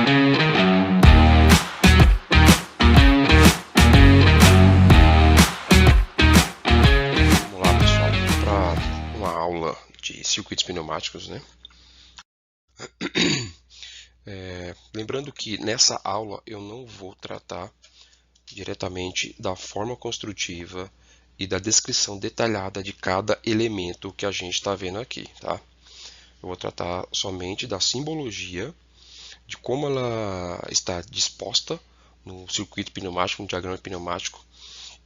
Vamos lá, pessoal, para uma aula de circuitos pneumáticos, né? Lembrando que nessa aula eu não vou tratar diretamente da forma construtiva e da descrição detalhada de cada elemento que a gente está vendo aqui, tá? Eu vou tratar somente da simbologia, de como ela está disposta no circuito pneumático, no diagrama pneumático,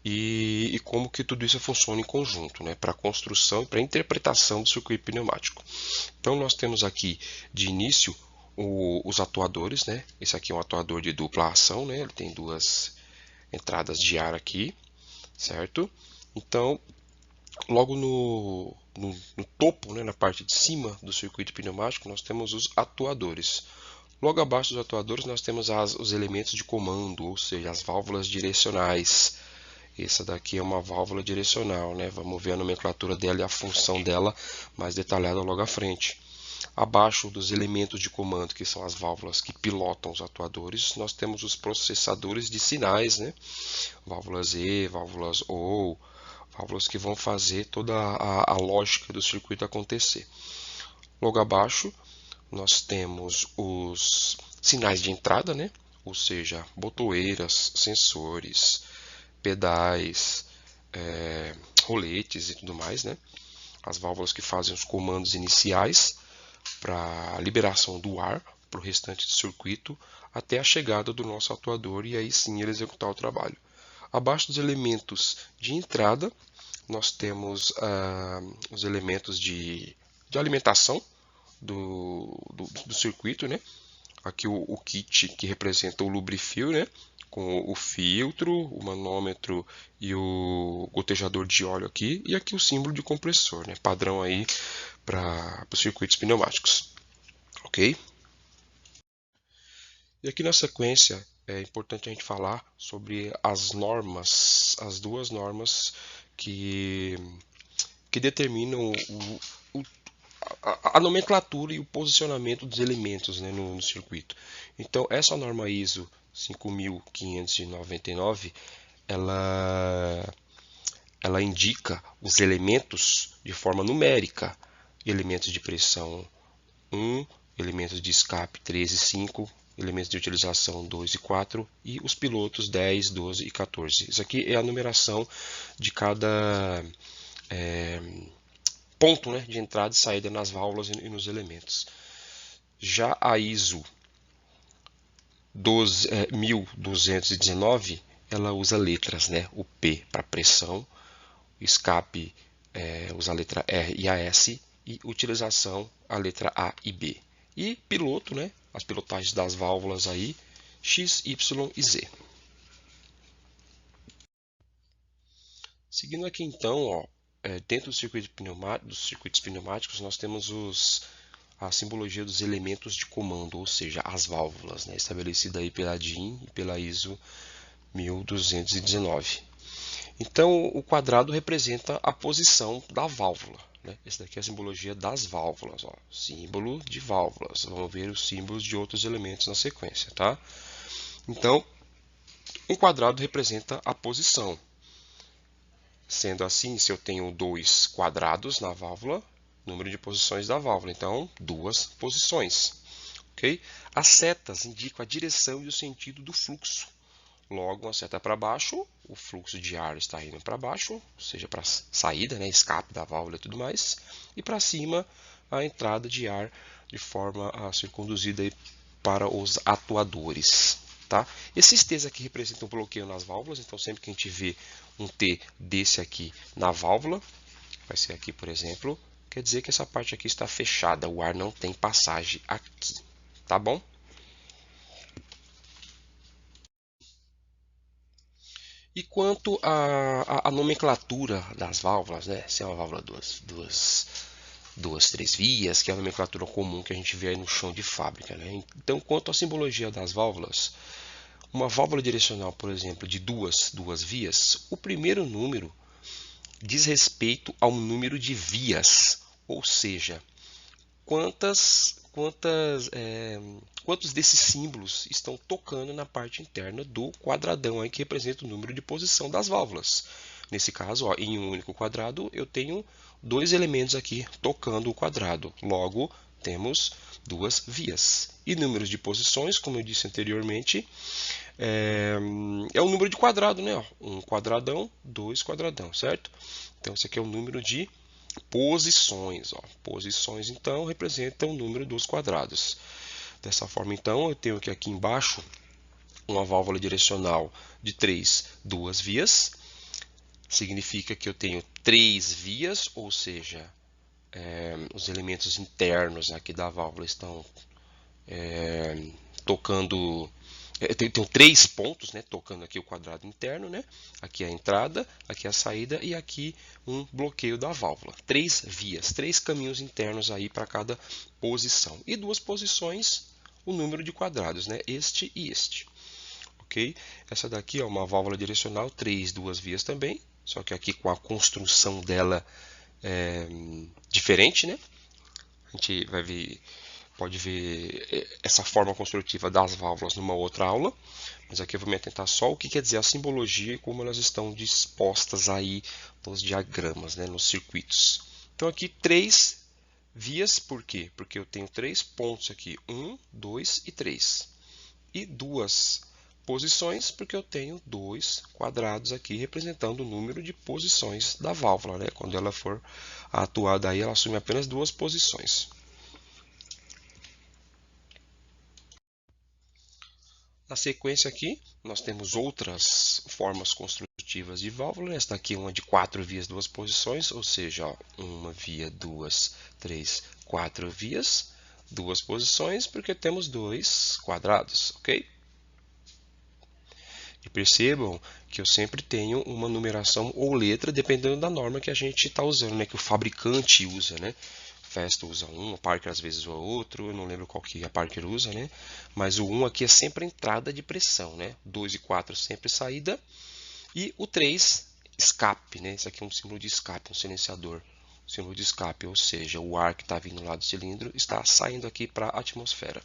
e como que tudo isso funciona em conjunto, né, para a construção e para a interpretação do circuito pneumático. Então nós temos aqui de início os atuadores, né? Esse aqui é um atuador de dupla ação, né? Ele tem duas entradas de ar aqui, certo? Então, logo no topo, né, na parte de cima do circuito pneumático, nós temos os atuadores. Logo abaixo dos atuadores nós temos os elementos de comando, ou seja, as válvulas direcionais. Essa daqui é uma válvula direcional, né? Vamos ver a nomenclatura dela e a função dela mais detalhada logo à frente. Abaixo dos elementos de comando, que são as válvulas que pilotam os atuadores, nós temos os processadores de sinais, né? Válvulas E, válvulas OU, válvulas que vão fazer toda a lógica do circuito acontecer. Logo abaixo, nós temos os sinais de entrada, né? Ou seja, botoeiras, sensores, pedais, roletes e tudo mais, né? As válvulas que fazem os comandos iniciais para a liberação do ar para o restante do circuito até a chegada do nosso atuador e aí sim ele executar o trabalho. Abaixo dos elementos de entrada, nós temos os elementos de alimentação do circuito, né? Aqui o kit que representa o lubrifil, né? Com o filtro, o manômetro e o gotejador de óleo aqui, e aqui o símbolo de compressor, né? Padrão aí para os circuitos pneumáticos, ok? E aqui na sequência é importante a gente falar sobre as normas, as duas normas que determinam a nomenclatura e o posicionamento dos elementos, né, no circuito. Então, essa norma ISO 5599, ela indica os elementos de forma numérica. Elementos de pressão 1, elementos de escape 3 e 5, elementos de utilização 2 e 4 e os pilotos 10, 12 e 14. Isso aqui é a numeração de cada ponto, né, de entrada e saída nas válvulas e nos elementos. Já a ISO 1219, ela usa letras, né, o P para pressão, o escape usa a letra R e a S, e utilização a letra A e B. E piloto, né, as pilotagens das válvulas aí, X, Y e Z. Seguindo aqui então, ó, dentro dos circuitos pneumáticos, nós temos a simbologia dos elementos de comando, ou seja, as válvulas, né, estabelecida aí pela DIN e pela ISO 1219. Então, o quadrado representa a posição da válvula, né? Esse daqui é a simbologia das válvulas, ó, símbolo de válvulas. Vamos ver os símbolos de outros elementos na sequência, tá? Então, um quadrado representa a posição. Sendo assim, se eu tenho dois quadrados na válvula, número de posições da válvula, então duas posições. Okay? As setas indicam a direção e o sentido do fluxo. Logo, uma seta para baixo, o fluxo de ar está indo para baixo, ou seja, para saída, né, escape da válvula e tudo mais, e para cima a entrada de ar de forma a ser conduzida para os atuadores. Tá? Esses T's aqui representam um bloqueio nas válvulas, então sempre que a gente vê um T desse aqui na válvula, vai ser aqui, por exemplo, quer dizer que essa parte aqui está fechada, o ar não tem passagem aqui, tá bom? E quanto à nomenclatura das válvulas, né? Se é uma válvula duas, três vias, que é a nomenclatura comum que a gente vê aí no chão de fábrica, né? Então, quanto à simbologia das válvulas, uma válvula direcional, por exemplo, de duas vias, o primeiro número diz respeito ao número de vias, ou seja, quantas quantos desses símbolos estão tocando na parte interna do quadradão aí que representa o número de posição das válvulas. Nesse caso, ó, em um único quadrado, eu tenho dois elementos aqui tocando o quadrado. Logo, temos duas vias. E números de posições, como eu disse anteriormente, é o número de quadrado, né? Um quadradão, dois quadradão, certo? Então, esse aqui é o número de posições. Ó. Posições, então, representam o número dos quadrados. Dessa forma, então, eu tenho aqui embaixo uma válvula direcional de 3, duas vias. Significa que eu tenho 3 vias, ou seja, os elementos internos aqui da válvula estão tocando. Tem 3 pontos, né, tocando aqui o quadrado interno, né? Aqui a entrada, aqui a saída e aqui um bloqueio da válvula. 3 vias, 3 caminhos internos aí para cada posição. E duas posições, o número de quadrados, né? Este e este. Ok? Essa daqui é uma válvula direcional, 3, duas vias também, só que aqui com a construção dela diferente, né? A gente vai ver, pode ver essa forma construtiva das válvulas numa outra aula, mas aqui eu vou me atentar só ao que quer dizer a simbologia e como elas estão dispostas aí nos diagramas, né, nos circuitos. Então aqui 3 vias, por quê? Porque eu tenho 3 pontos aqui, 1, 2 e 3. E duas posições, porque eu tenho 2 quadrados aqui representando o número de posições da válvula, né? Quando ela for atuada aí, ela assume apenas 2 posições. Na sequência aqui, nós temos outras formas construtivas de válvula. Esta daqui é uma de 4 vias, 2 posições, ou seja, ó, uma via, 2, 3, 4 vias, 2 posições, porque temos 2 quadrados, ok? E percebam que eu sempre tenho uma numeração ou letra, dependendo da norma que a gente está usando, né? Que o fabricante usa, né? Festo usa um, a Parker às vezes usa outro, eu não lembro qual que a Parker usa, né? Mas o 1 aqui é sempre a entrada de pressão, né? 2 e 4 sempre saída. E o 3, escape, né? Esse aqui é um símbolo de escape, um silenciador. Símbolo de escape, ou seja, o ar que está vindo lá do cilindro está saindo aqui para a atmosfera.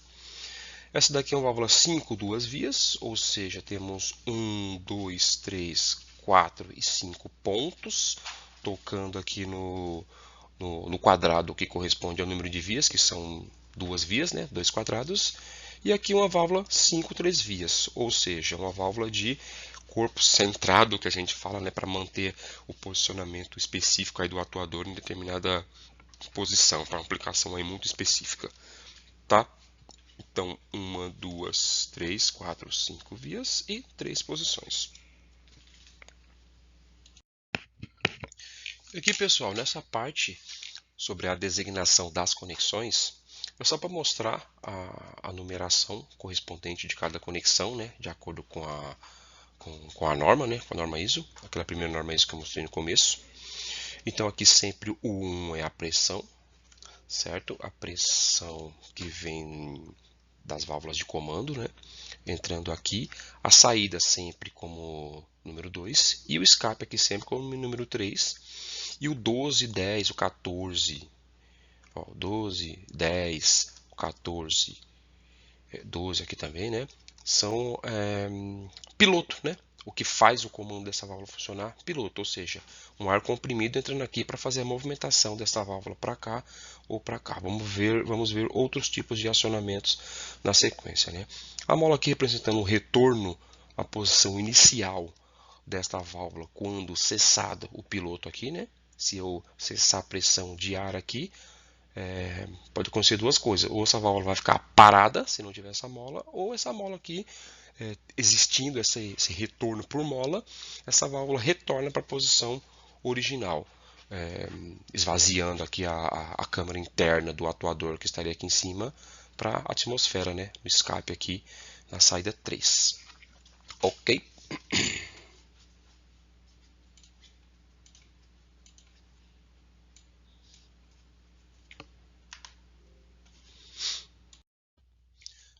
Essa daqui é uma válvula 5, duas vias, ou seja, temos 1, 2, 3, 4 e 5 pontos tocando aqui no quadrado que corresponde ao número de vias, que são duas vias, né, dois quadrados. E aqui uma válvula 5, 3 vias, ou seja, uma válvula de corpo centrado, que a gente fala, né, para manter o posicionamento específico aí do atuador em determinada posição, para uma aplicação aí muito específica, tá? Então, uma, duas, três, quatro, 5 vias e 3 posições. Aqui, pessoal, nessa parte sobre a designação das conexões, é só para mostrar a numeração correspondente de cada conexão, né, de acordo com a norma, né, com a norma ISO, aquela primeira norma ISO que eu mostrei no começo. Então, aqui sempre o 1 é a pressão, certo? A pressão que vem das válvulas de comando, né? Entrando aqui, a saída sempre como número 2 e o escape aqui sempre como número 3 e o 12, 10, o 14, ó, 12, 10, o 14, 12 aqui também, né? São piloto, né? O que faz o comando dessa válvula funcionar, piloto, ou seja, um ar comprimido entrando aqui para fazer a movimentação dessa válvula para cá ou para cá. Vamos ver outros tipos de acionamentos na sequência, né? A mola aqui representando o retorno à posição inicial desta válvula quando cessado o piloto aqui, né? Se eu cessar a pressão de ar aqui, pode acontecer duas coisas. Ou essa válvula vai ficar parada se não tiver essa mola, ou essa mola aqui, existindo esse retorno por mola, essa válvula retorna para a posição original, esvaziando aqui a câmara interna do atuador que estaria aqui em cima para a atmosfera, né? No escape aqui na saída 3. Ok?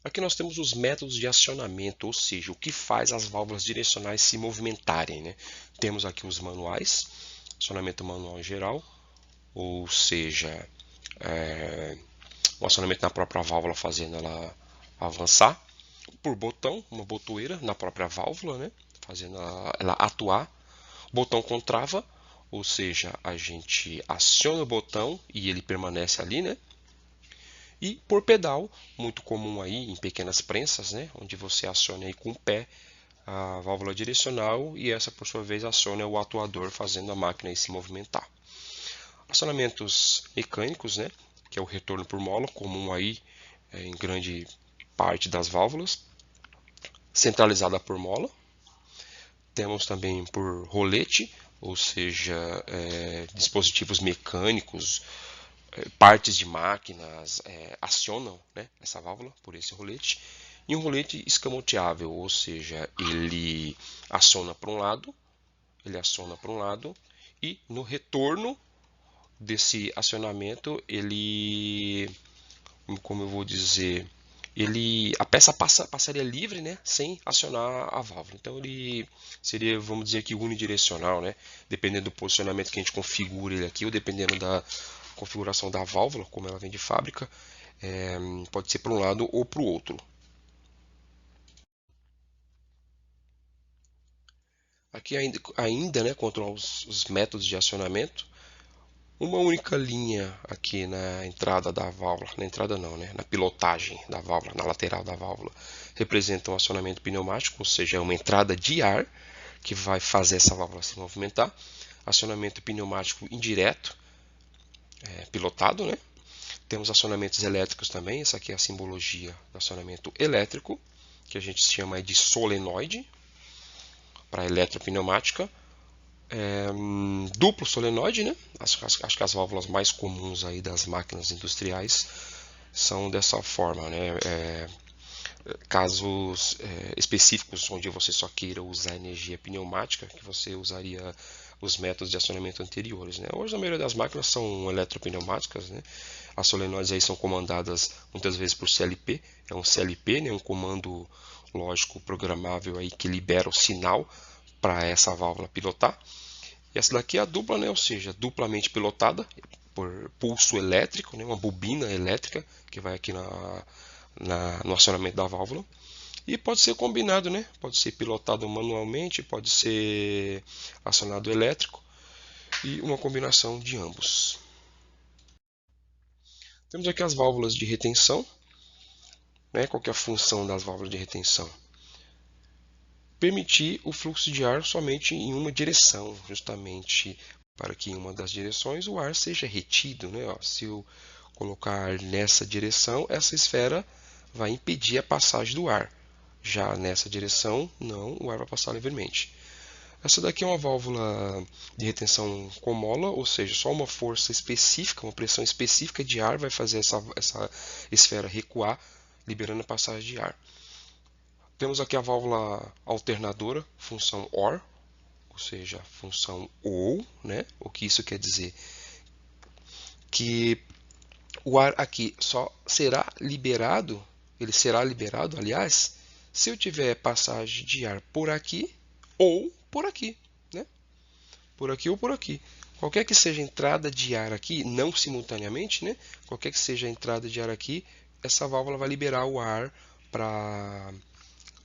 Aqui nós temos os métodos de acionamento, ou seja, o que faz as válvulas direcionais se movimentarem, né? Temos aqui os manuais, acionamento manual em geral, ou seja, um acionamento na própria válvula fazendo ela avançar, por botão, uma botoeira na própria válvula, né? Fazendo ela atuar. Botão com trava, ou seja, a gente aciona o botão e ele permanece ali, né? E por pedal, muito comum aí em pequenas prensas, né? Onde você aciona aí com o pé a válvula direcional e essa por sua vez aciona o atuador fazendo a máquina aí se movimentar. Acionamentos mecânicos, né? Que é o retorno por mola, comum aí em grande parte das válvulas, centralizada por mola. Temos também por rolete, ou seja, dispositivos mecânicos, partes de máquinas acionam, né, essa válvula por esse rolete. E um rolete escamoteável, ou seja, ele aciona para um lado, e no retorno desse acionamento ele, como eu vou dizer, a peça passaria livre, né, sem acionar a válvula. Então ele seria, vamos dizer que unidirecional, né, dependendo do posicionamento que a gente configura ele aqui, ou dependendo da configuração da válvula, como ela vem de fábrica, pode ser para um lado ou para o outro. Aqui ainda, né, quanto aos métodos de acionamento, uma única linha aqui na entrada da válvula, na entrada não, né, na pilotagem da válvula, na lateral da válvula, representa um acionamento pneumático, ou seja, é uma entrada de ar que vai fazer essa válvula se movimentar. Acionamento pneumático indireto, pilotado, né? Temos acionamentos elétricos também, essa aqui é a simbologia do acionamento elétrico, que a gente chama de solenoide, para eletropneumática. Duplo solenoide, né? Acho que as válvulas mais comuns aí das máquinas industriais são dessa forma, né? Casos específicos onde você só queira usar energia pneumática, que você usaria os métodos de acionamento anteriores, né? Hoje a maioria das máquinas são eletropneumáticas, né? As solenoides aí são comandadas muitas vezes por CLP, é um CLP, né? Um comando lógico programável aí que libera o sinal para essa válvula pilotar. E essa daqui é a dupla, né? Ou seja, duplamente pilotada por pulso elétrico, né? Uma bobina elétrica que vai aqui no acionamento da válvula. E pode ser combinado, né? Pode ser pilotado manualmente, pode ser acionado elétrico e uma combinação de ambos. Temos aqui as válvulas de retenção, né? Qual que é a função das válvulas de retenção? Permitir o fluxo de ar somente em uma direção, justamente para que em uma das direções o ar seja retido, né? Se eu colocar ar nessa direção, essa esfera vai impedir a passagem do ar. Já nessa direção, não, o ar vai passar livremente. Essa daqui é uma válvula de retenção com mola, ou seja, só uma força específica, uma pressão específica de ar vai fazer essa esfera recuar, liberando a passagem de ar. Temos aqui a válvula alternadora, função OR, ou seja, função OU, né? O que isso quer dizer? Que o ar aqui só será liberado, aliás, se eu tiver passagem de ar por aqui ou por aqui, né? Por aqui ou por aqui. Qualquer que seja a entrada de ar aqui, não simultaneamente, né? Qualquer que seja a entrada de ar aqui, essa válvula vai liberar o ar para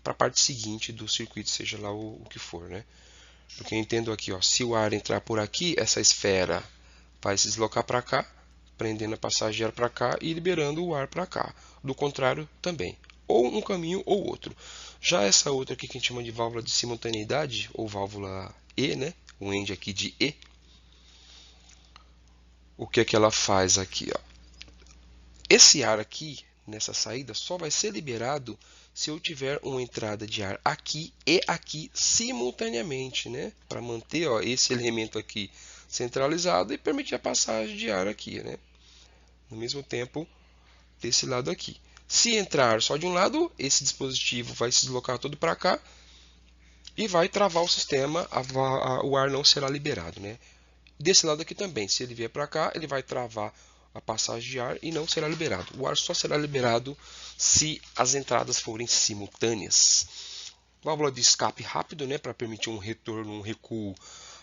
a parte seguinte do circuito, seja lá o que for, né? Porque eu entendo aqui, ó, se o ar entrar por aqui, essa esfera vai se deslocar para cá, prendendo a passagem de ar para cá e liberando o ar para cá. Do contrário, também. Ou um caminho ou outro. Já essa outra aqui que a gente chama de válvula de simultaneidade, ou válvula E, né? O end aqui de E. O que é que ela faz aqui, ó? Esse ar aqui, nessa saída, só vai ser liberado se eu tiver uma entrada de ar aqui e aqui simultaneamente, né? Para manter, ó, esse elemento aqui centralizado e permitir a passagem de ar aqui, né? No mesmo tempo desse lado aqui. Se entrar só de um lado, esse dispositivo vai se deslocar todo para cá e vai travar o sistema, o ar não será liberado, né? Desse lado aqui também, se ele vier para cá, ele vai travar a passagem de ar e não será liberado. O ar só será liberado se as entradas forem simultâneas. Válvula de escape rápido, né, para permitir um retorno, um recuo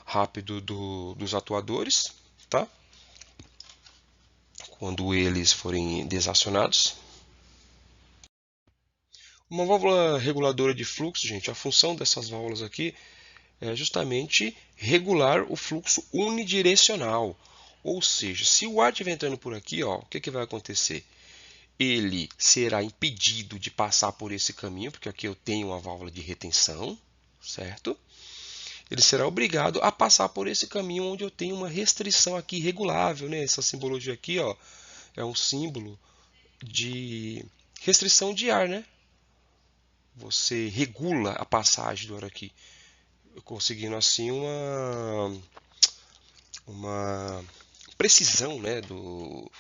rápido dos atuadores, tá? quando eles forem desacionados. Uma válvula reguladora de fluxo, gente, a função dessas válvulas aqui é justamente regular o fluxo unidirecional. Ou seja, se o ar estiver entrando por aqui, ó, o que vai acontecer? Ele será impedido de passar por esse caminho, porque aqui eu tenho uma válvula de retenção, certo? Ele será obrigado a passar por esse caminho onde eu tenho uma restrição aqui regulável, né? Essa simbologia aqui, ó, é um símbolo de restrição de ar, né? Você regula a passagem do ar aqui, conseguindo assim uma precisão, né, do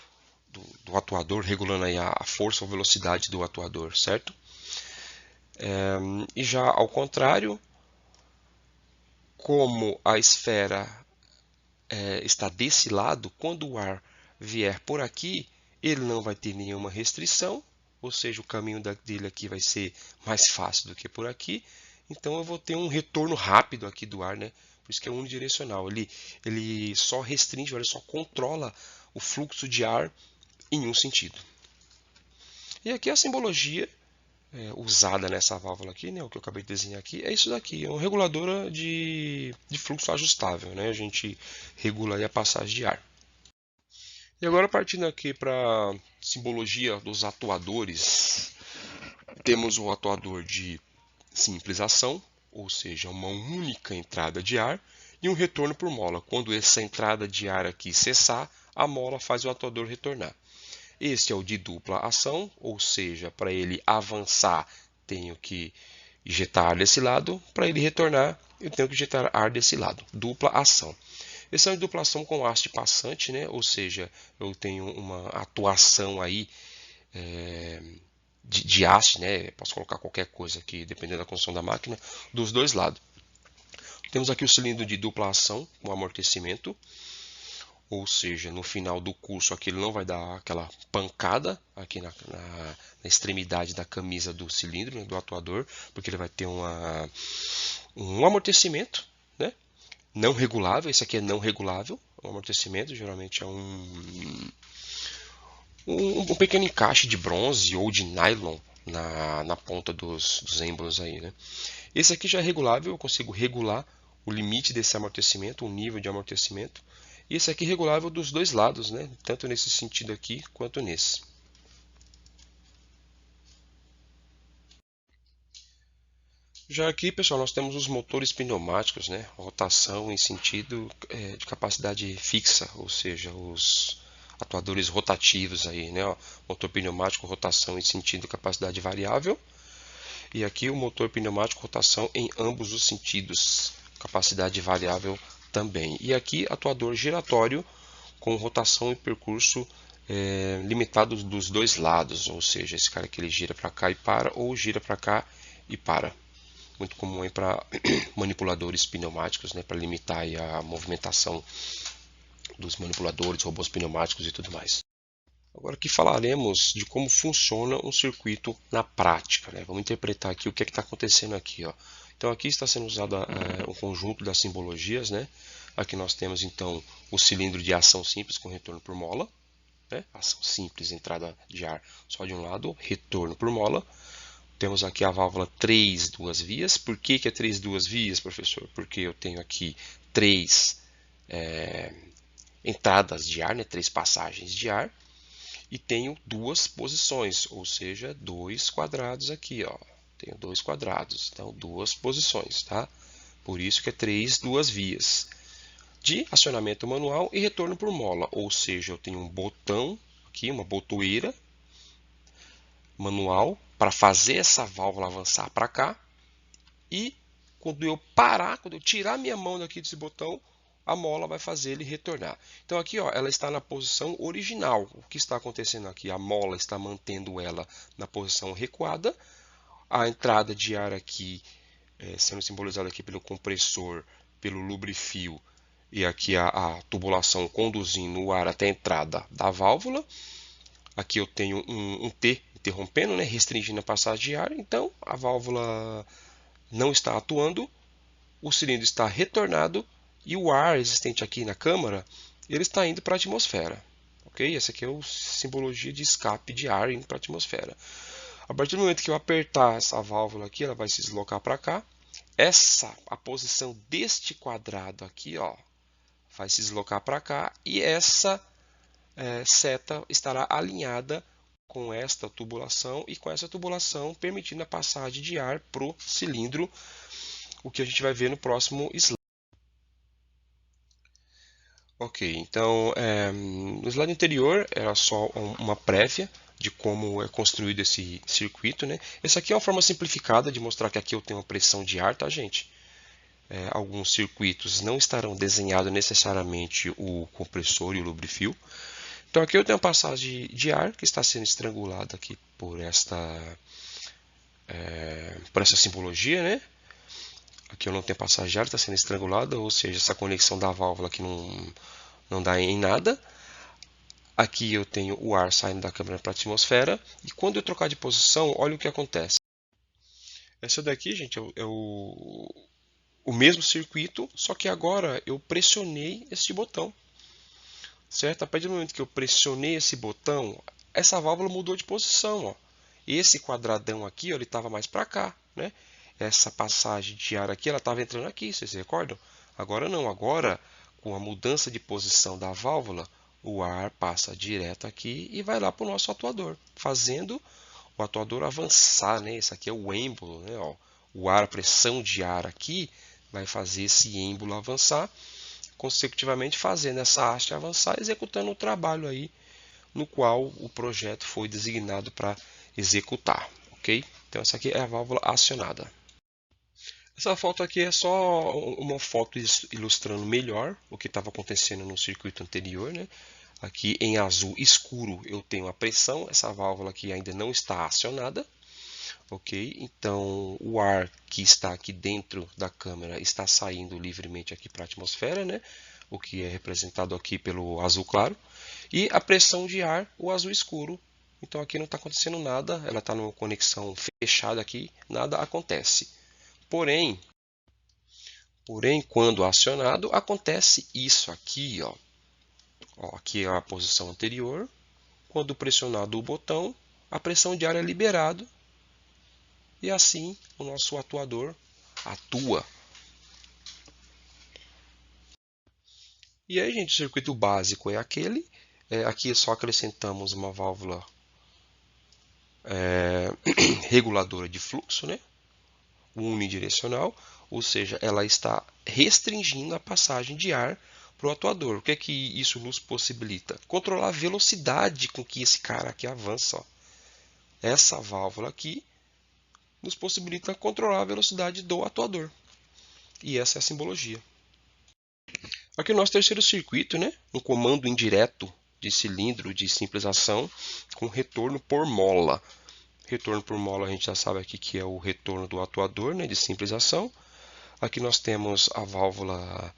atuador, regulando aí a força ou velocidade do atuador, certo? E já ao contrário, como a esfera está desse lado, quando o ar vier por aqui, ele não vai ter nenhuma restrição, ou seja, o caminho dele aqui vai ser mais fácil do que por aqui. Então eu vou ter um retorno rápido aqui do ar, né? Por isso que é unidirecional. Ele só restringe, ele só controla o fluxo de ar em um sentido. E aqui a simbologia usada nessa válvula aqui, né, o que eu acabei de desenhar aqui, é isso daqui, é uma reguladora de fluxo ajustável, né? A gente regula aí a passagem de ar. E agora partindo aqui para a simbologia dos atuadores, temos o atuador de simples ação, ou seja, uma única entrada de ar, e um retorno por mola. Quando essa entrada de ar aqui cessar, a mola faz o atuador retornar. Este é o de dupla ação, ou seja, para ele avançar, tenho que injetar ar desse lado, para ele retornar, eu tenho que injetar ar desse lado. Dupla ação. Esse é uma dupla ação com haste passante, né? Ou seja, eu tenho uma atuação aí de haste, né? Posso colocar qualquer coisa aqui, dependendo da construção da máquina, dos dois lados. Temos aqui o cilindro de dupla ação com amortecimento, ou seja, no final do curso aqui ele não vai dar aquela pancada aqui na extremidade da camisa do cilindro, né, do atuador, porque ele vai ter um amortecimento, né, não regulável. Esse aqui é não regulável. O amortecimento geralmente é um pequeno encaixe de bronze ou de nylon na ponta dos êmbolos aí, né. Esse aqui já é regulável, eu consigo regular o limite desse amortecimento, o nível de amortecimento. E esse aqui é regulável dos dois lados, né? Tanto nesse sentido aqui quanto nesse. Já aqui, pessoal, nós temos os motores pneumáticos, né? Rotação em sentido de capacidade fixa, ou seja, os atuadores rotativos aí, né? Ó, motor pneumático, rotação em sentido de capacidade variável. E aqui o motor pneumático, rotação em ambos os sentidos, capacidade variável também. E aqui atuador giratório com rotação e percurso limitados dos dois lados, ou seja, esse cara aqui ele gira para cá e para, ou gira para cá e para. Muito comum aí para manipuladores pneumáticos, né, para limitar aí a movimentação dos manipuladores, robôs pneumáticos e tudo mais. Agora aqui falaremos de como funciona um circuito na prática, né? Vamos interpretar aqui o que está acontecendo aqui, ó. Então aqui está sendo usado um conjunto das simbologias, né? Aqui nós temos então o cilindro de ação simples com retorno por mola, né? Ação simples, entrada de ar só de um lado, retorno por mola. Temos aqui a válvula 3 duas vias. Por que é 3 duas vias, professor? Porque eu tenho aqui 3 entradas de ar, né? 3 passagens de ar. E tenho duas posições, ou seja, dois quadrados aqui, ó. Tenho dois quadrados, então duas posições, tá? Por isso que é 3 duas vias. De acionamento manual e retorno por mola, ou seja, eu tenho um botão aqui, uma botoeira manual para fazer essa válvula avançar para cá, e quando eu parar, quando eu tirar minha mão daqui desse botão, a mola vai fazer ele retornar. Então aqui, ó, ela está na posição original. O que está acontecendo aqui? A mola está mantendo ela na posição recuada. A entrada de ar aqui sendo simbolizada aqui pelo compressor, pelo lubrifio, e aqui a tubulação conduzindo o ar até a entrada da válvula. Aqui eu tenho um T interrompendo, né, restringindo a passagem de ar. Então a válvula não está atuando, o cilindro está retornado e o ar existente aqui na câmara ele está indo para a atmosfera, ok? Essa aqui é a simbologia de escape de ar indo para a atmosfera. A partir do momento que eu apertar essa válvula aqui, ela vai se deslocar para cá. A posição deste quadrado aqui, ó, vai se deslocar para cá e essa seta estará alinhada com esta tubulação e com essa tubulação permitindo a passagem de ar para o cilindro, o que a gente vai ver no próximo slide. Ok, então no slide anterior era só uma prévia de como é construído esse circuito, né? Essa aqui é uma forma simplificada de mostrar que aqui eu tenho uma pressão de ar, tá, gente? Alguns circuitos não estarão desenhados necessariamente o compressor e o lubrifio. Então aqui eu tenho uma passagem de ar que está sendo estrangulada aqui por essa simbologia, né? Aqui eu não tenho passagem de ar, está sendo estrangulada, ou seja, essa conexão da válvula aqui não dá em nada. Aqui eu tenho o ar saindo da câmara para a atmosfera, e quando eu trocar de posição, olha o que acontece. Essa daqui, gente, é o mesmo circuito, só que agora eu pressionei este botão. Certo? A partir do momento que eu pressionei esse botão, essa válvula mudou de posição. Ó. Esse quadradão aqui, ó, ele estava mais para cá, né? Essa passagem de ar aqui, ela estava entrando aqui, vocês recordam? Agora não, agora com a mudança de posição da válvula, o ar passa direto aqui e vai lá para o nosso atuador, fazendo o atuador avançar, né? Esse aqui é o êmbolo, né? Ó, o ar, a pressão de ar aqui vai fazer esse êmbolo avançar, consecutivamente fazendo essa haste avançar, executando o trabalho aí no qual o projeto foi designado para executar, ok? Então essa aqui é a válvula acionada. Essa foto aqui é só uma foto ilustrando melhor o que estava acontecendo no circuito anterior, né? Aqui em azul escuro eu tenho a pressão, essa válvula aqui ainda não está acionada, ok? Então o ar que está aqui dentro da câmara está saindo livremente aqui para a atmosfera, né? O que é representado aqui pelo azul claro, e a pressão de ar, o azul escuro. Então aqui não está acontecendo nada, ela está numa conexão fechada aqui, nada acontece. Porém, quando acionado, acontece isso aqui, ó. Aqui é a posição anterior. Quando pressionado o botão, a pressão de ar é liberada e assim o nosso atuador atua. E aí, gente, o circuito básico é aquele. Aqui só acrescentamos uma válvula reguladora de fluxo, né? Unidirecional, ou seja, ela está restringindo a passagem de ar para o atuador. O que é que isso nos possibilita? Controlar a velocidade com que esse cara aqui avança. Ó. Essa válvula aqui nos possibilita controlar a velocidade do atuador. E essa é a simbologia. Aqui o nosso terceiro circuito, né? Um comando indireto de cilindro de simples ação com retorno por mola. Retorno por mola a gente já sabe aqui que é o retorno do atuador, né, de simples ação. Aqui nós temos a válvula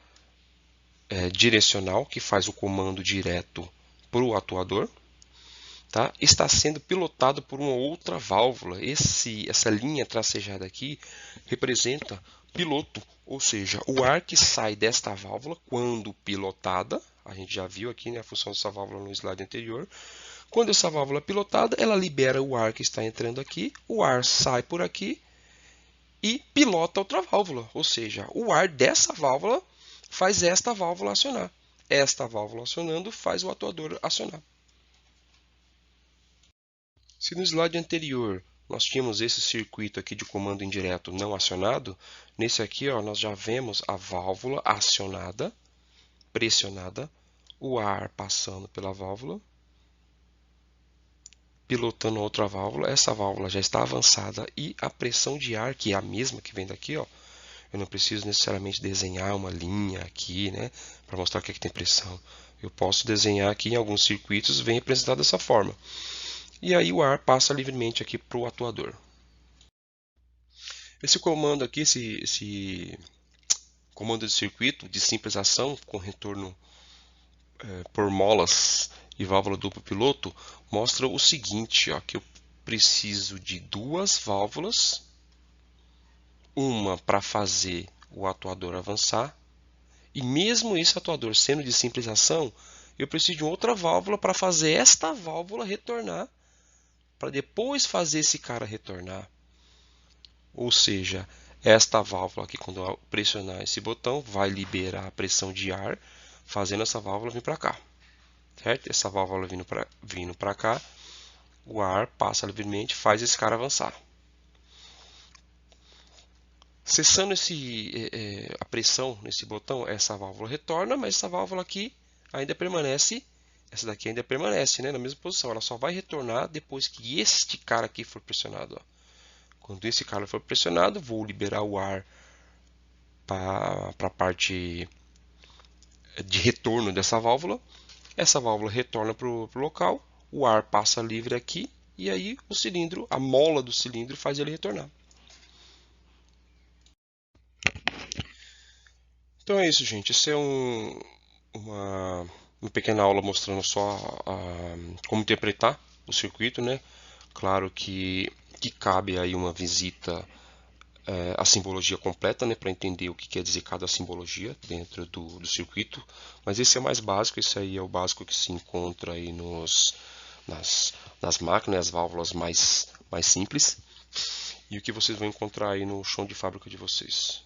direcional, que faz o comando direto para o atuador. Tá? Está sendo pilotado por uma outra válvula. Essa linha tracejada aqui representa piloto, ou seja, o ar que sai desta válvula quando pilotada, a gente já viu aqui, né, a função dessa válvula no slide anterior. Quando essa válvula é pilotada, ela libera o ar que está entrando aqui, o ar sai por aqui e pilota outra válvula, ou seja, o ar dessa válvula faz esta válvula acionar. Esta válvula acionando faz o atuador acionar. Se no slide anterior nós tínhamos esse circuito aqui de comando indireto não acionado, nesse aqui ó, nós já vemos a válvula acionada, pressionada, o ar passando pela válvula, pilotando outra válvula, essa válvula já está avançada e a pressão de ar, que é a mesma que vem daqui, ó, eu não preciso necessariamente desenhar uma linha aqui, né, para mostrar que aqui tem pressão. Eu posso desenhar aqui em alguns circuitos, vem representado dessa forma. E aí o ar passa livremente aqui para o atuador. Esse comando aqui, esse comando de circuito de simples ação com retorno por molas e válvula duplo piloto, mostra o seguinte, ó, que eu preciso de duas válvulas, uma para fazer o atuador avançar, e mesmo esse atuador sendo de simples ação, eu preciso de outra válvula para fazer esta válvula retornar, para depois fazer esse cara retornar. Ou seja, esta válvula aqui, quando eu pressionar esse botão, vai liberar a pressão de ar, fazendo essa válvula vir para cá. Certo? Essa válvula vindo para cá, o ar passa livremente, faz esse cara avançar. Cessando a pressão nesse botão, essa válvula retorna, mas essa válvula aqui ainda permanece, essa daqui ainda permanece, né, na mesma posição. Ela só vai retornar depois que este cara aqui for pressionado. Ó. Quando esse cara for pressionado, vou liberar o ar para a parte de retorno dessa válvula. Essa válvula retorna para o local, o ar passa livre aqui e aí o cilindro, a mola do cilindro faz ele retornar. Então é isso, gente. Esse é uma pequena aula mostrando só como interpretar o circuito, né? Claro que cabe aí uma visita à simbologia completa, né? Para entender o que quer dizer cada simbologia dentro do circuito. Mas esse é o mais básico, esse aí é o básico que se encontra aí nas máquinas, as válvulas mais simples. E o que vocês vão encontrar aí no chão de fábrica de vocês.